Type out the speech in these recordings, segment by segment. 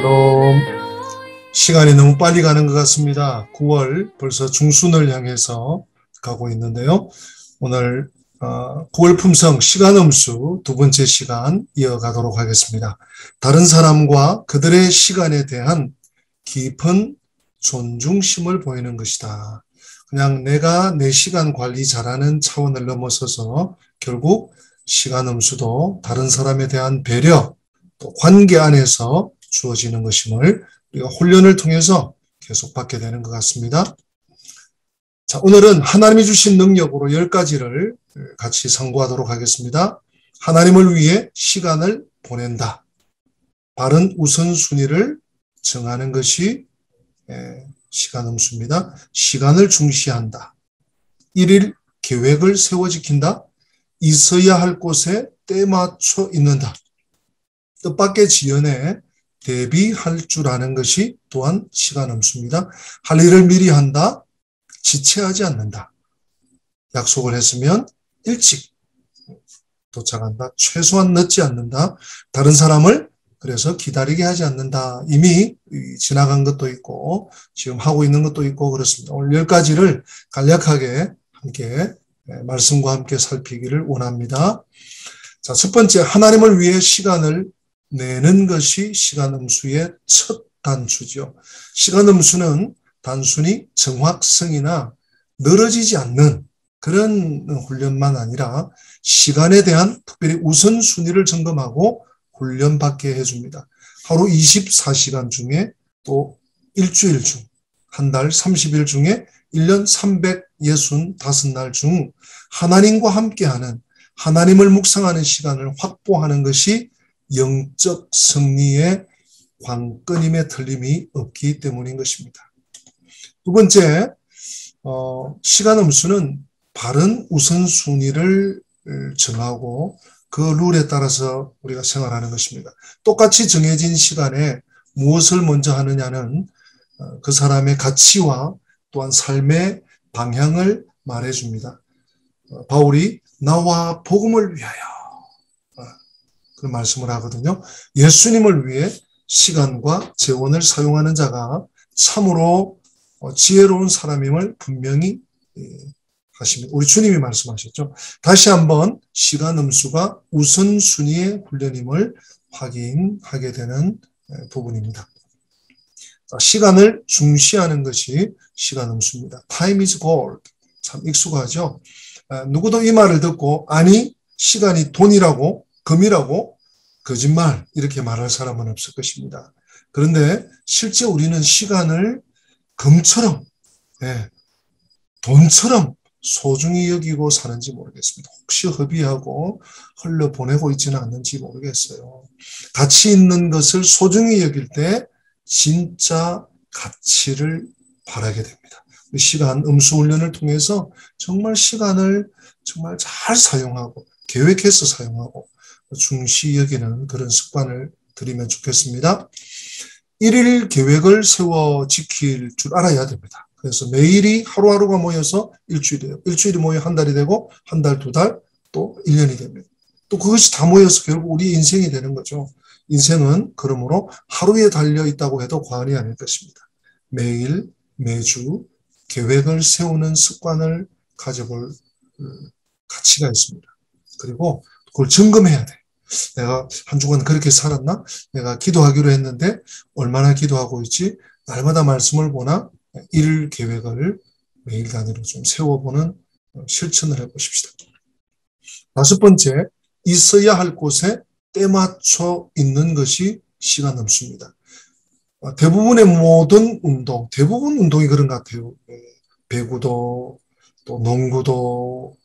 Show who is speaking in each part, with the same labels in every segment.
Speaker 1: 샬롬. 시간이 너무 빨리 가는 것 같습니다. 9월 벌써 중순을 향해서 가고 있는데요. 오늘 9월 품성 시간음수 두 번째 시간 이어가도록 하겠습니다. 다른 사람과 그들의 시간에 대한 깊은 존중심을 보이는 것이다. 그냥 내가 내 시간 관리 잘하는 차원을 넘어서서 결국 시간음수도 다른 사람에 대한 배려, 또 관계 안에서 주어지는 것임을 우리가 훈련을 통해서 계속 받게 되는 것 같습니다. 자, 오늘은 하나님이 주신 능력으로 10가지를 같이 상고하도록 하겠습니다. 하나님을 위해 시간을 보낸다. 바른 우선순위를 정하는 것이 시간음수입니다. 시간을 중시한다. 일일 계획을 세워 지킨다. 있어야 할 곳에 때맞춰 있는다. 뜻밖의 지연에 대비할 줄 아는 것이 또한 시간음수입니다. 할 일을 미리 한다. 지체하지 않는다. 약속을 했으면 일찍 도착한다. 최소한 늦지 않는다. 다른 사람을 그래서 기다리게 하지 않는다. 이미 지나간 것도 있고 지금 하고 있는 것도 있고 그렇습니다. 오늘 10가지를 간략하게 함께 말씀과 함께 살피기를 원합니다. 자, 첫 번째, 하나님을 위해 시간을 내는 것이 시간음수의 첫 단추죠. 시간음수는 단순히 정확성이나 늘어지지 않는 그런 훈련만 아니라 시간에 대한 특별히 우선순위를 점검하고 훈련받게 해줍니다. 하루 24시간 중에 또 일주일 중, 한 달 30일 중에 1년 365날 중 하나님과 함께하는 하나님을 묵상하는 시간을 확보하는 것이 영적 승리의 관건임에 틀림이 없기 때문인 것입니다. 두 번째, 시간음수는 바른 우선순위를 정하고 그 룰에 따라서 우리가 생활하는 것입니다. 똑같이 정해진 시간에 무엇을 먼저 하느냐는 그 사람의 가치와 또한 삶의 방향을 말해줍니다. 바울이 나와 복음을 위하여 그런 말씀을 하거든요. 예수님을 위해 시간과 재원을 사용하는 자가 참으로 지혜로운 사람임을 분명히 하십니다. 우리 주님이 말씀하셨죠. 다시 한번 시간음수가 우선순위의 훈련임을 확인하게 되는 부분입니다. 시간을 중시하는 것이 시간음수입니다. Time is gold. 참 익숙하죠. 누구도 이 말을 듣고 아니 시간이 돈이라고 금이라고 거짓말 이렇게 말할 사람은 없을 것입니다. 그런데 실제 우리는 시간을 금처럼 돈처럼 소중히 여기고 사는지 모르겠습니다. 혹시 허비하고 흘려보내고 있지는 않는지 모르겠어요. 가치 있는 것을 소중히 여길 때 진짜 가치를 바라게 됩니다. 시간 음수 훈련을 통해서 정말 시간을 정말 잘 사용하고 계획해서 사용하고 중시 여기는 그런 습관을 들이면 좋겠습니다. 일일 계획을 세워 지킬 줄 알아야 됩니다. 그래서 매일이 하루하루가 모여서 일주일이 돼요. 일주일이 모여 한 달이 되고 한 달, 두 달, 또 1년이 됩니다. 또 그것이 다 모여서 결국 우리 인생이 되는 거죠. 인생은 그러므로 하루에 달려 있다고 해도 과언이 아닐 것입니다. 매일, 매주 계획을 세우는 습관을 가져볼 가치가 있습니다. 그리고 그걸 점검해야 돼. 내가 한 주간 그렇게 살았나? 내가 기도하기로 했는데 얼마나 기도하고 있지? 날마다 말씀을 보나? 일 계획을 매일 단위로 좀 세워보는 실천을 해보십시다. 다섯 번째, 있어야 할 곳에 때맞춰 있는 것이 시간음수입니다. 대부분의 모든 운동, 대부분 운동이 그런 것 같아요. 배구도, 또 농구도,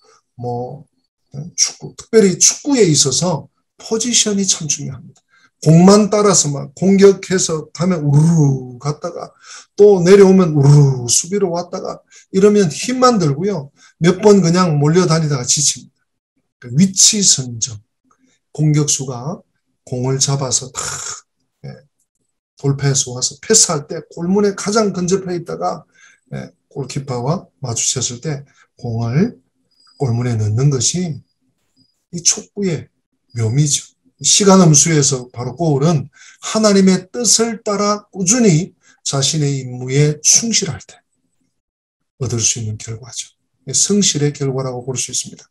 Speaker 1: 축구, 특별히 축구에 있어서 포지션이 참 중요합니다. 공만 따라서 막 공격해서 가면 우르르 갔다가 또 내려오면 우르르 수비로 왔다가 이러면 힘만 들고요. 몇 번 그냥 몰려다니다가 지칩니다. 위치 선정. 공격수가 공을 잡아서 탁 돌파해서 와서 패스할 때 골문에 가장 근접해 있다가 골키퍼와 마주쳤을 때 공을 골문에 넣는 것이 이 촉구의 묘미죠. 시간 음수에서 바로 고울은 하나님의 뜻을 따라 꾸준히 자신의 임무에 충실할 때 얻을 수 있는 결과죠. 성실의 결과라고 볼 수 있습니다.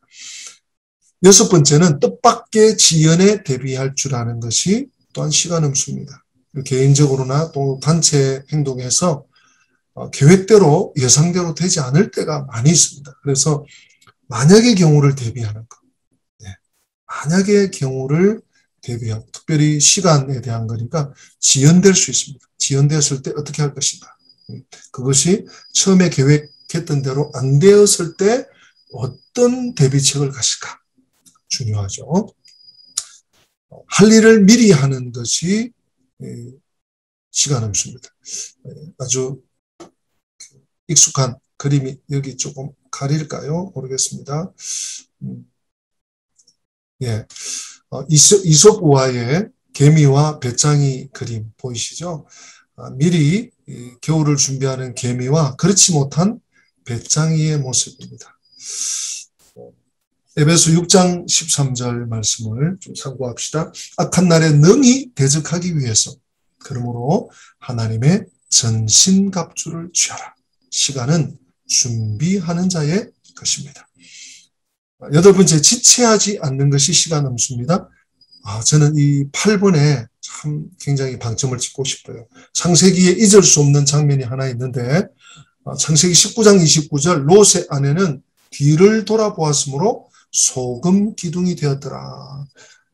Speaker 1: 여섯 번째는 뜻밖의 지연에 대비할 줄 아는 것이 또한 시간 음수입니다. 개인적으로나 또 단체 행동에서 계획대로 예상대로 되지 않을 때가 많이 있습니다. 그래서 만약의 경우를 대비하는 것. 네. 만약의 경우를 대비하고 특별히 시간에 대한 거니까 지연될 수 있습니다. 지연되었을 때 어떻게 할 것인가. 그것이 처음에 계획했던 대로 안 되었을 때 어떤 대비책을 가실까. 중요하죠. 할 일을 미리 하는 것이 시간 음수입니다. 아주 익숙한 그림이 여기 조금 가릴까요? 모르겠습니다. 예, 이솝 우화의 개미와 배짱이 그림 보이시죠? 미리 겨울을 준비하는 개미와 그렇지 못한 배짱이의 모습입니다. 에베소 6장 13절 말씀을 좀 참고합시다. 악한 날에 능히 대적하기 위해서 그러므로 하나님의 전신갑주를 취하라. 시간은 준비하는 자의 것입니다. 여덟 번째, 지체하지 않는 것이 시간 음수입니다. 저는 이 8번에 참 굉장히 방점을 찍고 싶어요. 창세기에 잊을 수 없는 장면이 하나 있는데 창세기 19장 29절 롯의 아내는 뒤를 돌아보았으므로 소금 기둥이 되었더라.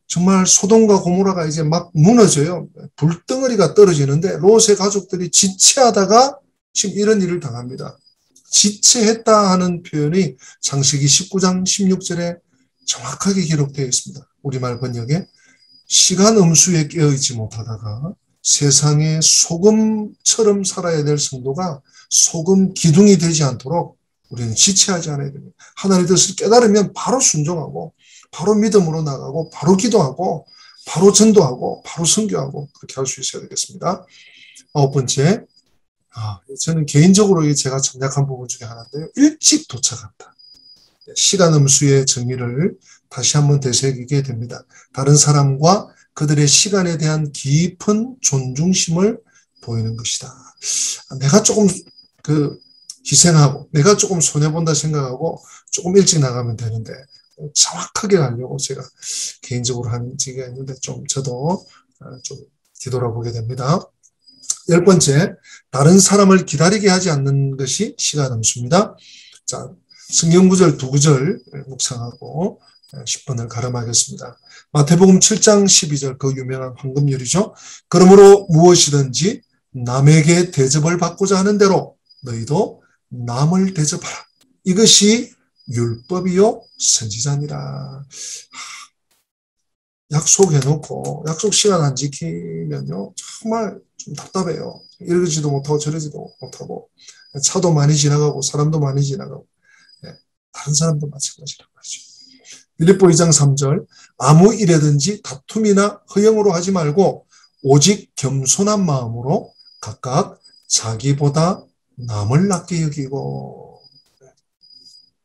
Speaker 1: 정말 소돔과 고모라가 이제 막 무너져요. 불덩어리가 떨어지는데 롯의 가족들이 지체하다가 지금 이런 일을 당합니다. 지체했다 하는 표현이 창세기 19장 16절에 정확하게 기록되어 있습니다. 우리말 번역에 시간 음수에 깨어있지 못하다가 세상에 소금처럼 살아야 될 성도가 소금 기둥이 되지 않도록 우리는 지체하지 않아야 됩니다. 하나님의 뜻을 깨달으면 바로 순종하고 바로 믿음으로 나가고 바로 기도하고 바로 전도하고 바로 선교하고 그렇게 할 수 있어야 되겠습니다. 아홉 번째, 저는 개인적으로 제가 참약한 부분 중에 하나인데요. 일찍 도착한다. 시간 음수의 정의를 다시 한번 되새기게 됩니다. 다른 사람과 그들의 시간에 대한 깊은 존중심을 보이는 것이다. 내가 조금 희생하고 내가 조금 손해본다 생각하고 조금 일찍 나가면 되는데 정확하게 가려고 제가 개인적으로 한 지가 있는데 저도 좀 뒤돌아보게 됩니다. 열 번째, 다른 사람을 기다리게 하지 않는 것이 시간 음수입니다. 자, 성경 구절 두 구절 묵상하고 10번을 가름하겠습니다. 마태복음 7장 12절 그 유명한 황금률이죠. 그러므로 무엇이든지 남에게 대접을 받고자 하는 대로 너희도 남을 대접하라. 이것이 율법이요 선지자니라. 약속해놓고 약속 시간 안 지키면요 정말 좀 답답해요. 이러지도 못하고 저러지도 못하고 차도 많이 지나가고 사람도 많이 지나가고 다른 사람도 마찬가지라고 하죠. 빌립보 2장 3절 아무 일에든지 다툼이나 허영으로 하지 말고 오직 겸손한 마음으로 각각 자기보다 남을 낮게 여기고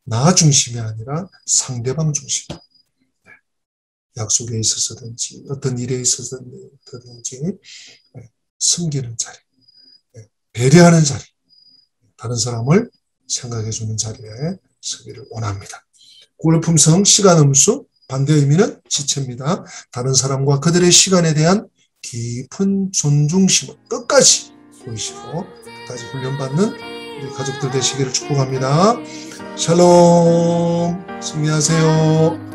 Speaker 1: 나 중심이 아니라 상대방 중심. 약속에 있어서든지 어떤 일에 있어서든지 섬기는 자리, 배려하는 자리, 다른 사람을 생각해주는 자리에 서기를 원합니다. 고울품성 시간 음수 반대 의미는 지체입니다. 다른 사람과 그들의 시간에 대한 깊은 존중심을 끝까지 보이시고 끝까지 훈련받는 우리 가족들 되시기를 축복합니다. 샬롬, 승리하세요.